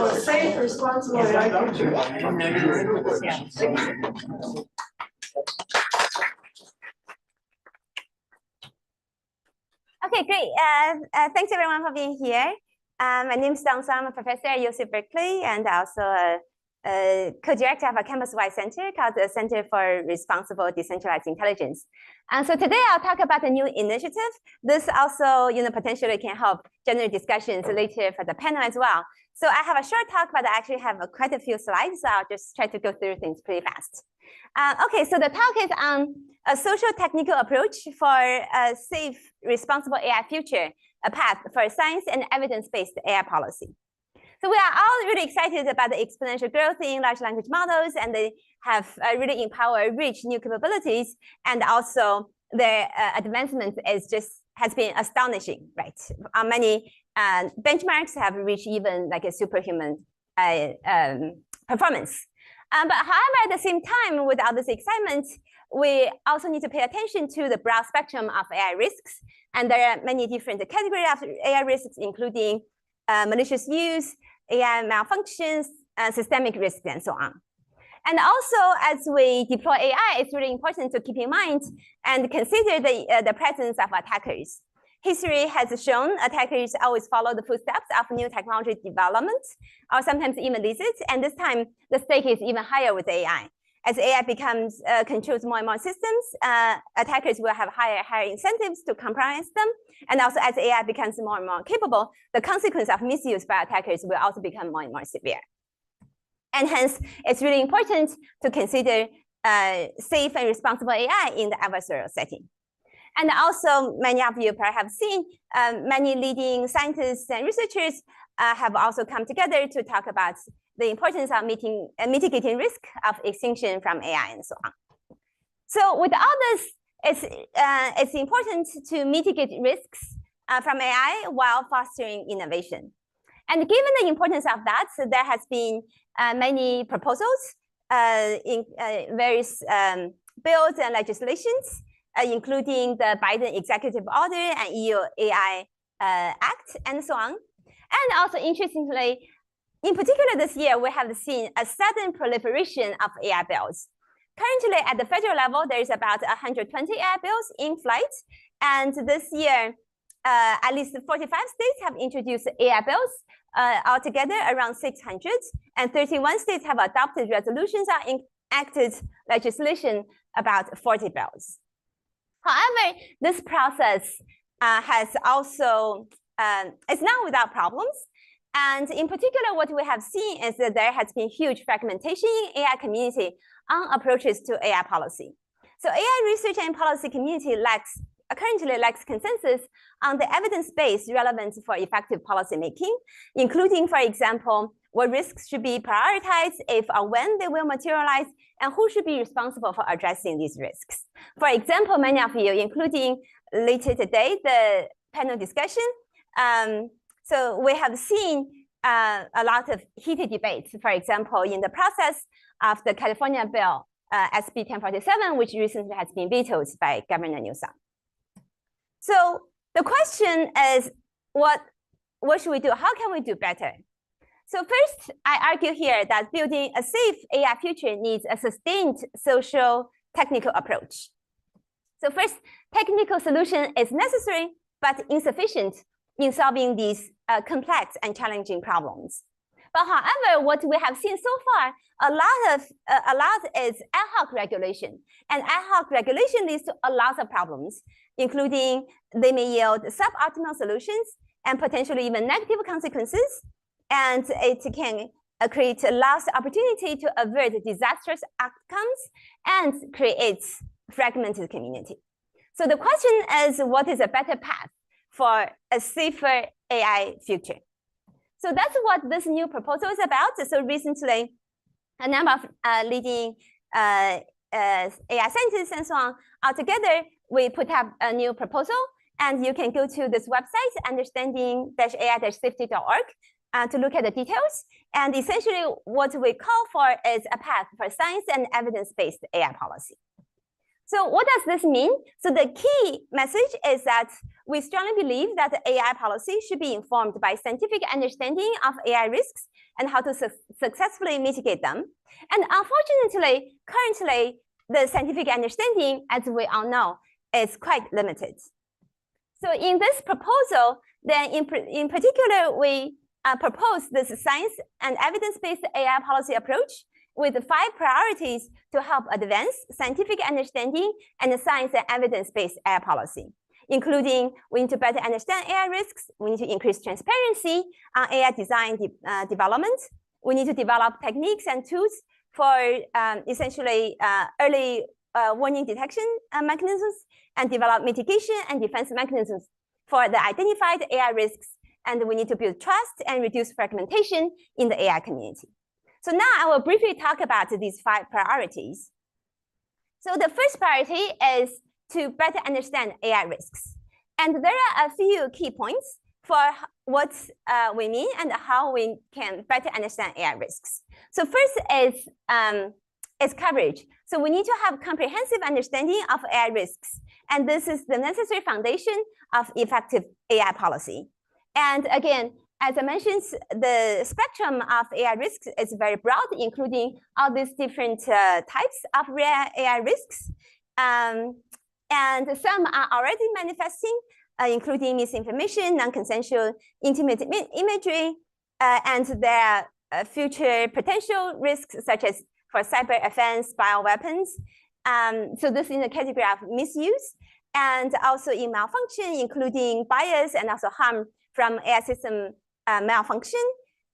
for a safe, responsible AI future. Okay, great. Thanks everyone for being here. My name is Dong. I'm a professor at UC Berkeley and also a co-director of a campus-wide center called the Center for Responsible Decentralized Intelligence. And so today I'll talk about a new initiative. This also, potentially can help generate discussions later for the panel as well. So I have a short talk, but I actually have quite a few slides. So I'll just try to go through things pretty fast. Okay, so the talk is on a social-technical approach for a safe, responsible AI future, a path for science and evidence-based AI policy. So we are all really excited about the exponential growth in large language models, and they have really empowered rich new capabilities, and also their advancement has been astonishing, right? Many benchmarks have reached even like a superhuman performance. But however, at the same time, with all this excitement, we also need to pay attention to the broad spectrum of AI risks. And there are many different categories of AI risks, including malicious use, AI malfunctions, systemic risks, and so on. And also, as we deploy AI, it's really important to keep in mind and consider the presence of attackers. History has shown attackers always follow the footsteps of new technology development, or sometimes even leads it. And this time, the stake is even higher with AI. As AI controls more and more systems, attackers will have higher incentives to compromise them. And also, as AI becomes more and more capable, the consequence of misuse by attackers will also become more and more severe. And hence, it's really important to consider safe and responsible AI in the adversarial setting. And also, many of you probably have seen many leading scientists and researchers have also come together to talk about the importance of mitigating risk of extinction from AI and so on. So with all this, it's important to mitigate risks from AI while fostering innovation. And given the importance of that, so there has been many proposals in various bills and legislations, including the Biden Executive Order and EU AI Act and so on. And also, interestingly, in particular this year, we have seen a sudden proliferation of AI bills. Currently, at the federal level, there is about 120 AI bills in flight. And this year, at least 45 states have introduced AI bills, altogether around 600. And 31 states have adopted resolutions or enacted legislation about 40 bills. However, this process has also, it's not without problems. And in particular, what we have seen is that there has been huge fragmentation in AI community on approaches to AI policy. So AI research and policy community currently lacks consensus on the evidence base relevant for effective policy making, including, for example, what risks should be prioritized, if or when they will materialize, and who should be responsible for addressing these risks. For example, many of you, including later today, the panel discussion, so we have seen a lot of heated debates, for example, in the process of the California bill, SB 1047, which recently has been vetoed by Governor Newsom. So the question is, what should we do? How can we do better? So first, I argue here that building a safe AI future needs a sustained social technical approach. So first, technical solution is necessary, but insufficient in solving these complex and challenging problems. But however, what we have seen so far, a lot is ad hoc regulation. And ad hoc regulation leads to a lot of problems, including they may yield suboptimal solutions and potentially even negative consequences. And it can create a lost opportunity to avert disastrous outcomes and creates fragmented community. So the question is, what is a better path for a safer AI future? So that's what this new proposal is about. So recently, a number of leading AI scientists and so on, altogether, we put up a new proposal. And you can go to this website, understanding-ai-safety.org, to look at the details. And essentially, what we call for is a path for science and evidence-based AI policy. So what does this mean? So the key message is that we strongly believe that the AI policy should be informed by scientific understanding of AI risks and how to successfully mitigate them. And unfortunately, currently, the scientific understanding, as we all know, is quite limited. So in this proposal, then in particular, we propose this science and evidence-based AI policy approach with 5 priorities to help advance scientific understanding and science and evidence-based AI policy, including we need to better understand AI risks, we need to increase transparency on AI design development, we need to develop techniques and tools for essentially early warning detection mechanisms, and develop mitigation and defense mechanisms for the identified AI risks, and we need to build trust and reduce fragmentation in the AI community. So now I will briefly talk about these 5 priorities. So the first priority is to better understand AI risks. And there are a few key points for what we mean and how we can better understand AI risks. So first is coverage. So we need to have comprehensive understanding of AI risks. And this is the necessary foundation of effective AI policy. And again, as I mentioned, the spectrum of AI risks is very broad, including all these different types of AI risks. And some are already manifesting, including misinformation, non-consensual intimate imagery, and there are future potential risks such as for cyber offense, bioweapons. So this is in the category of misuse, and also in malfunction, including bias and also harm from AI system malfunction,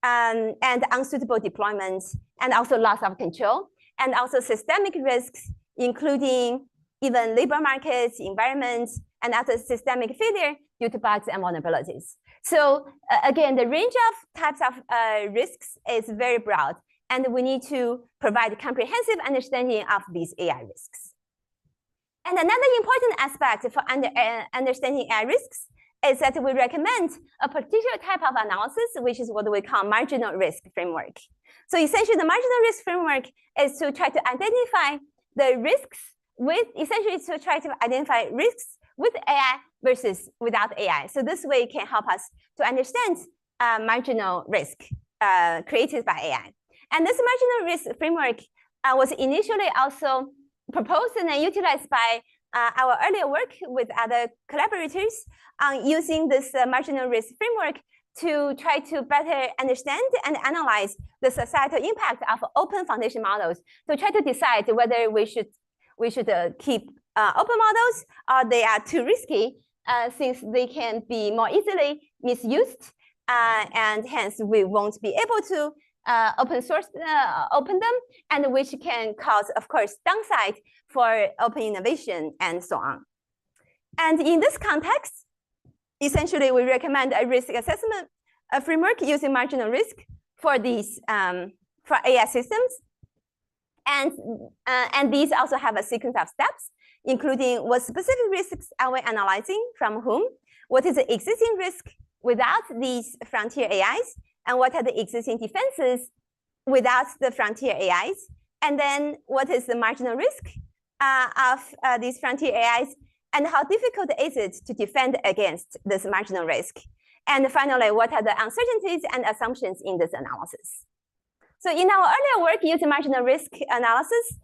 and unsuitable deployment, and also loss of control, and also systemic risks, including even labor markets, environments, and other systemic failure due to bugs and vulnerabilities. So again, the range of types of risks is very broad, and we need to provide comprehensive understanding of these AI risks. And another important aspect for understanding AI risks is that we recommend a particular type of analysis, which is what we call marginal risk framework. So essentially, the marginal risk framework is to try to identify the risks with, essentially to try to identify risks with AI versus without AI. So this way can help us to understand marginal risk created by AI. And this marginal risk framework was initially also proposed and utilized by our earlier work with other collaborators on using this marginal risk framework to try to better understand and analyze the societal impact of open foundation models, to try to decide whether we should keep open models or they are too risky since they can be more easily misused, and hence we won't be able to open them, and which can cause, of course, downside for open innovation and so on. And in this context, essentially, we recommend a risk assessment framework using marginal risk for these for AI systems, and these also have a sequence of steps, including what specific risks are we analyzing, from whom, what is the existing risk without these frontier AIs, and what are the existing defenses without the frontier AIs, and then what is the marginal risk of these frontier AIs, and how difficult is it to defend against this marginal risk, and finally, what are the uncertainties and assumptions in this analysis. So in our earlier work using marginal risk analysis,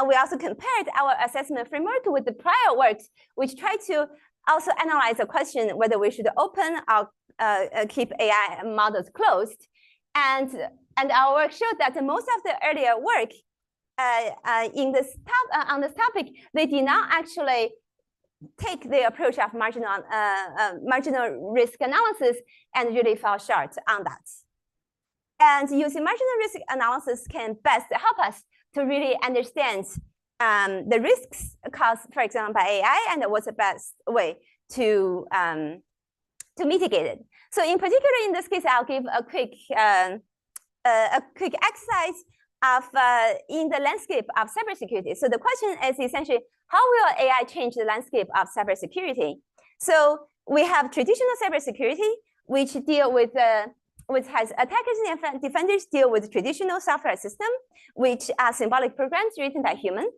we also compared our assessment framework with the prior works, which tried to also analyze the question whether we should open or keep AI models closed. And our work showed that most of the earlier work on this topic, they did not actually take the approach of marginal risk analysis and really fell short on that. And using marginal risk analysis can best help us to really understand the risks caused, for example, by AI, and what's the best way to mitigate it. So in particular, in this case, I'll give a quick exercise of in the landscape of cybersecurity. So the question is essentially, how will AI change the landscape of cybersecurity? So we have traditional cybersecurity, which deal with which has attackers and defenders deal with traditional software system, which are symbolic programs written by humans.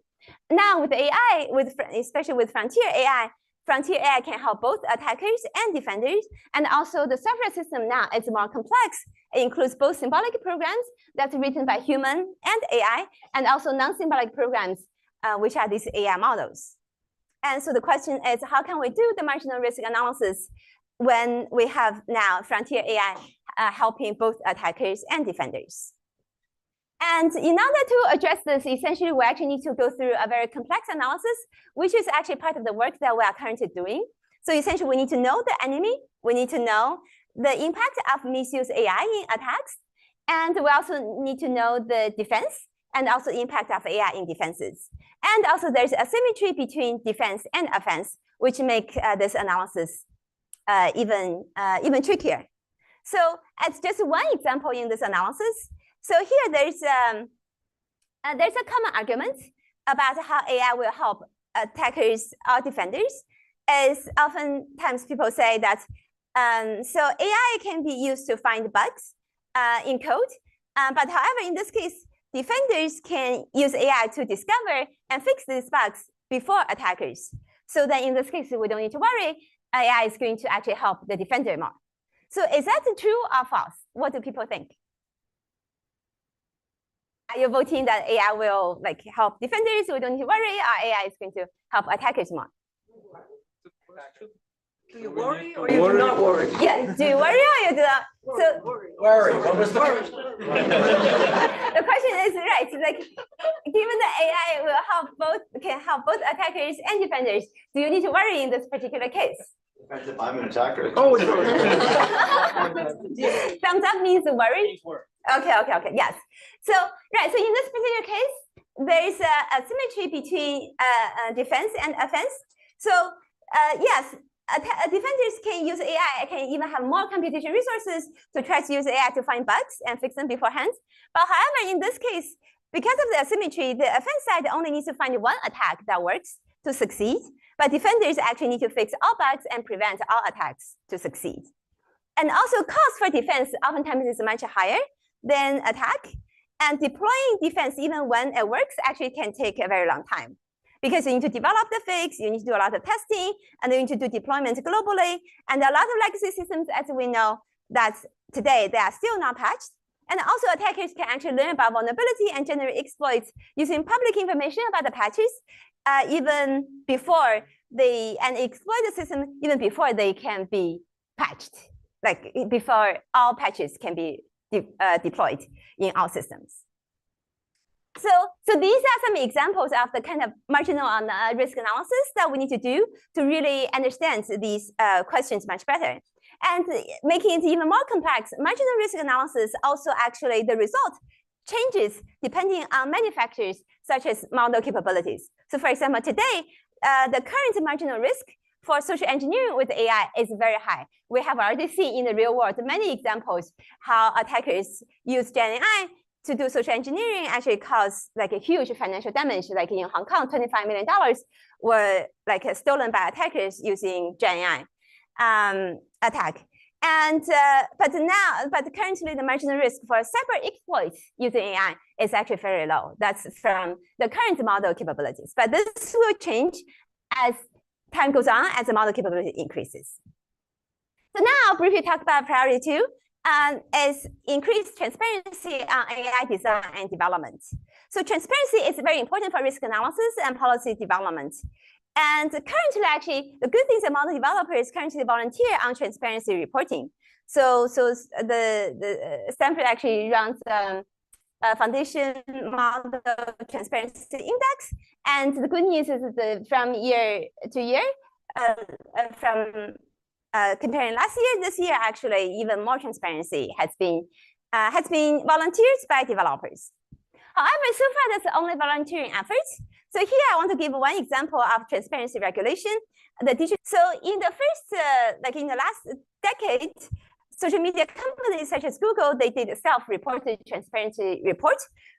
Now with AI, especially with frontier AI can help both attackers and defenders. And also the software system now is more complex. It includes both symbolic programs that's written by human and AI, and also non-symbolic programs, which are these AI models. And so the question is, how can we do the marginal risk analysis when we have now frontier AI helping both attackers and defenders? And in order to address this, essentially, we actually need to go through a very complex analysis, which is actually part of the work that we are currently doing. So essentially, we need to know the enemy. We need to know the impact of misuse AI in attacks. And we also need to know the defense and also impact of AI in defenses. And also there's asymmetry between defense and offense, which make this analysis even trickier. So as just one example in this analysis, so here there's a common argument about how AI will help attackers or defenders. Is oftentimes people say that so AI can be used to find bugs in code, but however, in this case, defenders can use AI to discover and fix these bugs before attackers. So then in this case, we don't need to worry. AI is going to actually help the defender more. So is that true or false? What do people think? Are you voting that AI will help defenders? We don't need to worry, or AI is going to help attackers more? Do you worry or you do not worry? Yeah, do you worry or you do not? So Worry. What was the question? the question is right. Given that AI can help both attackers and defenders, do you need to worry in this particular case? Depends if I'm an attacker. Oh, Thumbs up means worry. Okay. Yes. So right. So in this particular case, there is a symmetry between defense and offense. So yes. Defenders can use AI, can even have more computation resources to try to use AI to find bugs and fix them beforehand. But however, in this case, because of the asymmetry, the offense side only needs to find one attack that works to succeed. But defenders actually need to fix all bugs and prevent all attacks to succeed. And also cost for defense oftentimes is much higher than attack. And deploying defense, even when it works, actually can take a very long time. Because you need to develop the fix, you need to do a lot of testing, and you need to do deployment globally. And a lot of legacy systems, as we know, that today they are still not patched. And also attackers can actually learn about vulnerability and generate exploits using public information about the patches, even before and exploit the system even before they can be patched, before all patches can be deployed in all systems. So these are some examples of the kind of marginal risk analysis that we need to do to really understand these questions much better. And making it even more complex, marginal risk analysis also actually the result changes depending on many factors such as model capabilities. So for example, today, the current marginal risk for social engineering with AI is very high. We have already seen in the real world many examples how attackers use GenAI to do social engineering actually cause a huge financial damage. Like in Hong Kong, $25 million were stolen by attackers using GenAI attack. And but currently the marginal risk for cyber exploits using AI is actually very low. That's from the current model capabilities. But this will change as time goes on, as the model capability increases. So now I'll briefly talk about priority 2. Is increased transparency on AI design and development. So transparency is very important for risk analysis and policy development. And currently, actually, the good things about developers currently volunteer on transparency reporting. So the Stanford actually runs a foundation model transparency index. And the good news is that from year to year, comparing last year, this year, actually, even more transparency has been volunteered by developers. However, so far, that's only volunteering efforts. So here, I want to give one example of transparency regulation. So in the first, in the last decade, social media companies such as Google, they did self-reported transparency report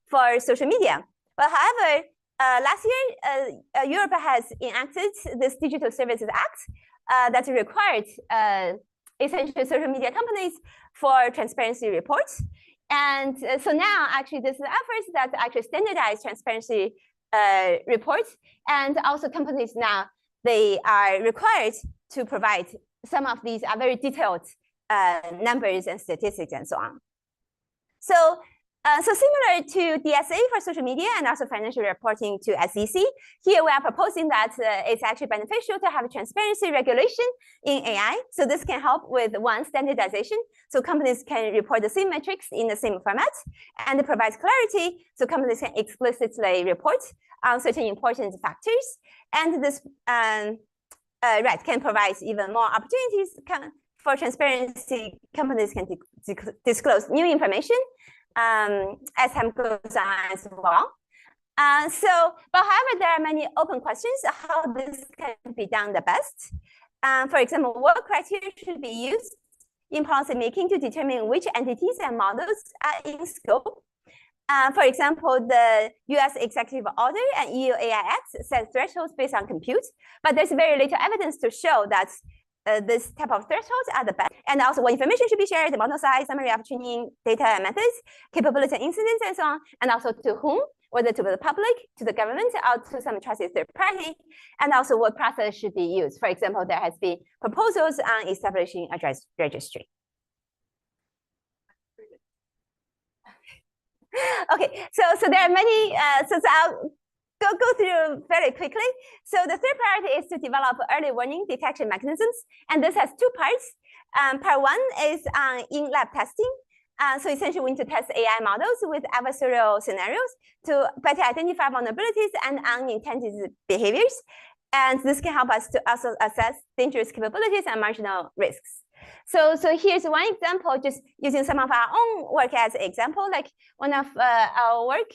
for social media. But however, last year, Europe has enacted this Digital Services Act that required essentially social media companies for transparency reports. And so now actually this is efforts that actually standardize transparency report. And also companies now, they are required to provide some of these are very detailed numbers and statistics and so on. So similar to DSA for social media and also financial reporting to SEC, here we are proposing that it's actually beneficial to have transparency regulation in AI. So this can help with one standardization. So companies can report the same metrics in the same format, and it provides clarity. So companies can explicitly report on certain important factors. And this can provide even more opportunities for transparency. Companies can disclose new information as time goes on as well. But however, there are many open questions how this can be done the best. For example, what criteria should be used in policy making to determine which entities and models are in scope? For example, the US Executive Order and EU AI Act set thresholds based on compute, but there's very little evidence to show that this type of thresholds are the best. And also what information should be shared, the model size, summary of training, data and methods, capability and incidents, and so on, and also to whom, whether to the public, to the government, or to some trusted third party, and also what process should be used. For example, there has been proposals on establishing a registry. Okay, so there are many, so I'll go through very quickly. So the third priority is to develop early warning detection mechanisms. And this has two parts. Part one is in-lab testing. So essentially we need to test AI models with adversarial scenarios to better identify vulnerabilities and unintended behaviors. And this can help us to also assess dangerous capabilities and marginal risks. So here's one example, just using some of our own work as an example, like one of our work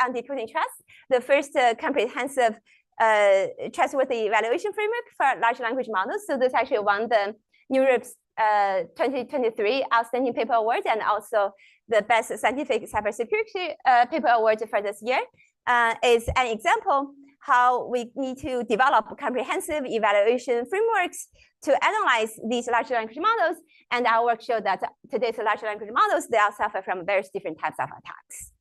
on decoding trust, the first comprehensive trustworthy evaluation framework for large language models. So this actually won the Europe's 2023 Outstanding Paper Award and also the Best Scientific Cybersecurity Paper Award for this year. Is an example how we need to develop comprehensive evaluation frameworks to analyze these large language models. And our work showed that today's large language models, they all suffer from various different types of attacks.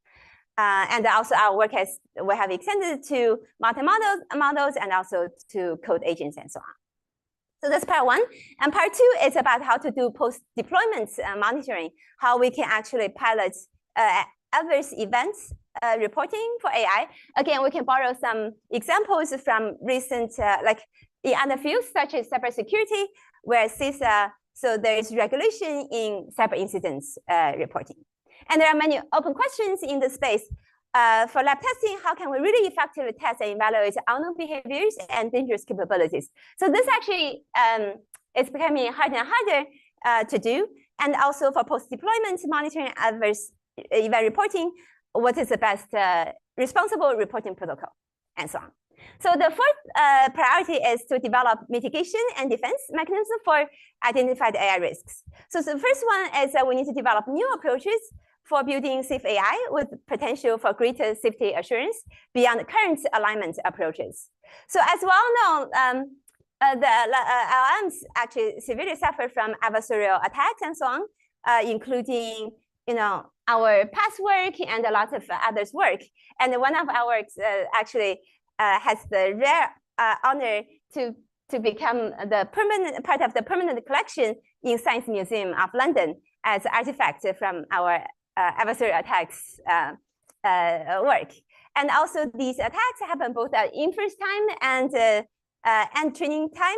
And also our work we have extended to multi-models and also to code agents and so on. So that's part one. And part two is about how to do post-deployment monitoring, how we can actually pilot adverse events reporting for AI. Again, we can borrow some examples from recent, like in other fields such as cybersecurity, where CISA, so there is regulation in cyber incidents reporting. And there are many open questions in this space. For lab testing, how can we really effectively test and evaluate unknown behaviors and dangerous capabilities? So this actually is becoming harder and harder to do. And also for post-deployment monitoring adverse event reporting, what is the best responsible reporting protocol, and so on. So the fourth priority is to develop mitigation and defense mechanisms for identified AI risks. So the first one is that we need to develop new approaches for building safe AI with potential for greater safety assurance beyond current alignment approaches. So as well known, the LLMs actually severely suffer from adversarial attacks and so on, including our past work and a lot of others' work. And one of our works actually has the rare honor to become the permanent part of the permanent collection in Science Museum of London as artifacts from our adversarial attacks work. And also these attacks happen both at inference time and training time.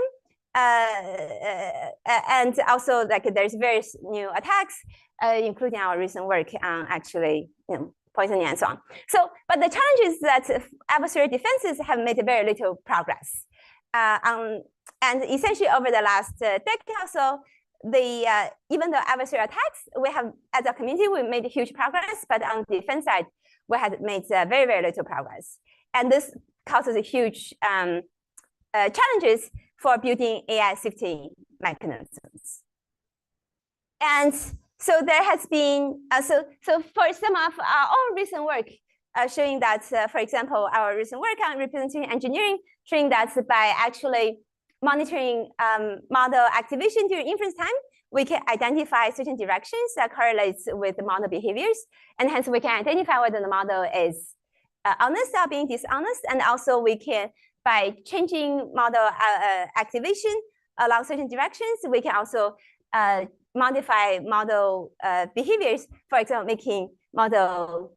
And also like there's various new attacks, including our recent work on actually poisoning and so on. So, but the challenge is that adversarial defenses have made very little progress. And essentially over the last decade or so, even though adversarial attacks, we have, as a community, we made huge progress, but on the defense side, we had made very, very little progress. And this causes huge challenges for building AI safety mechanisms. And so there has been, so for some of our own recent work showing that, for example, our recent work on representative engineering, showing that by actually monitoring model activation during inference time, we can identify certain directions that correlates with the model behaviors. And hence we can identify whether the model is honest or being dishonest. And also we can, by changing model activation along certain directions, we can also modify model behaviors, for example, making model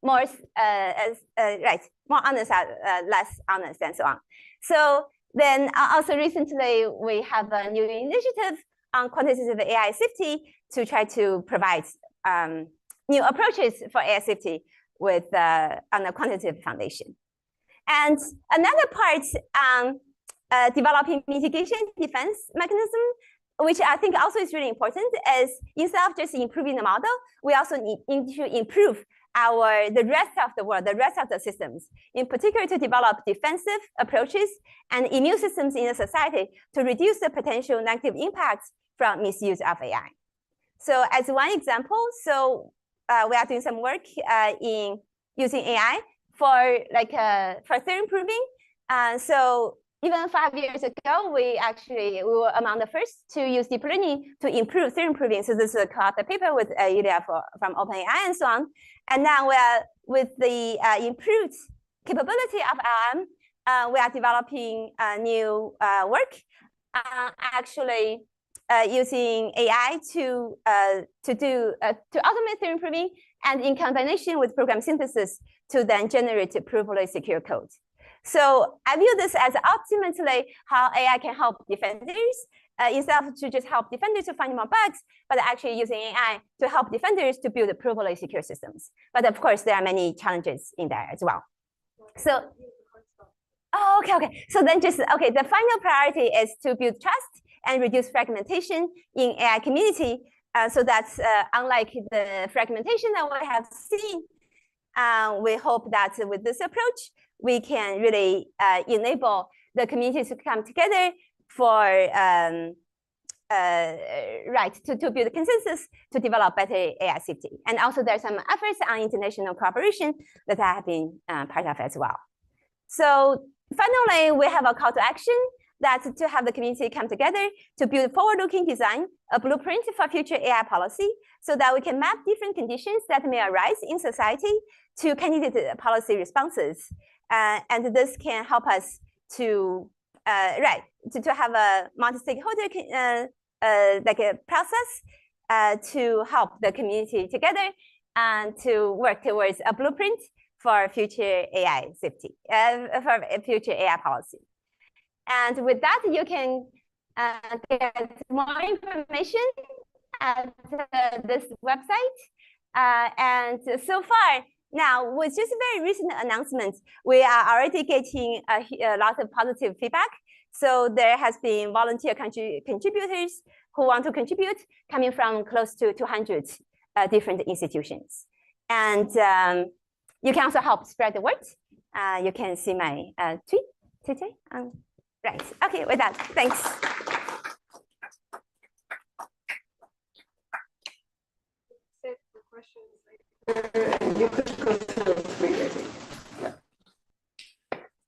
more more honest, less honest, and so on. So then also recently we have a new initiative on quantitative AI safety to try to provide new approaches for AI safety with on a quantitative foundation. And another part, developing mitigation defense mechanism, which I think also is really important, is instead of just improving the model, we also need to improve the rest of the world, the rest of the systems, in particular to develop defensive approaches and immune systems in the society to reduce the potential negative impacts from misuse of AI. So as one example, so we are doing some work in using AI for theory improving. So even 5 years ago, we were among the first to use deep learning to improve theory improving. So this is a paper with Ilya from OpenAI and so on. And now we are, with the improved capability of LM, we are developing new work, actually using AI to automate theory improving, and in combination with program synthesis to then generate proofly secure code. So I view this as ultimately how AI can help defenders, instead of to just help defenders to find more bugs, but actually using AI to help defenders to build proofly secure systems. But of course, there are many challenges in there as well. So, okay. So then the final priority is to build trust and reduce fragmentation in AI community. So that's unlike the fragmentation that we have seen. We hope that with this approach, we can really enable the communities to come together for to build consensus to develop better AI safety. And also there's some efforts on international cooperation that I have been part of as well. So finally, we have a call to action that to have the community come together to build forward-looking design, a blueprint for future AI policy, so that we can map different conditions that may arise in society to candidate policy responses. And this can help us to have a multi-stakeholder process to help the community together and to work towards a blueprint for future AI safety, for future AI policy. And with that, you can get more information at this website. And so far, now, with just very recent announcements, we are already getting a lot of positive feedback. So there has been volunteer contributors who want to contribute, coming from close to 200 different institutions. And you can also help spread the word. You can see my tweet today. Right. Okay, with that, thanks. You could go to 3, I think. Yeah.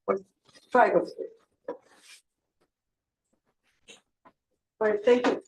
Or try go 3. All right, thank you.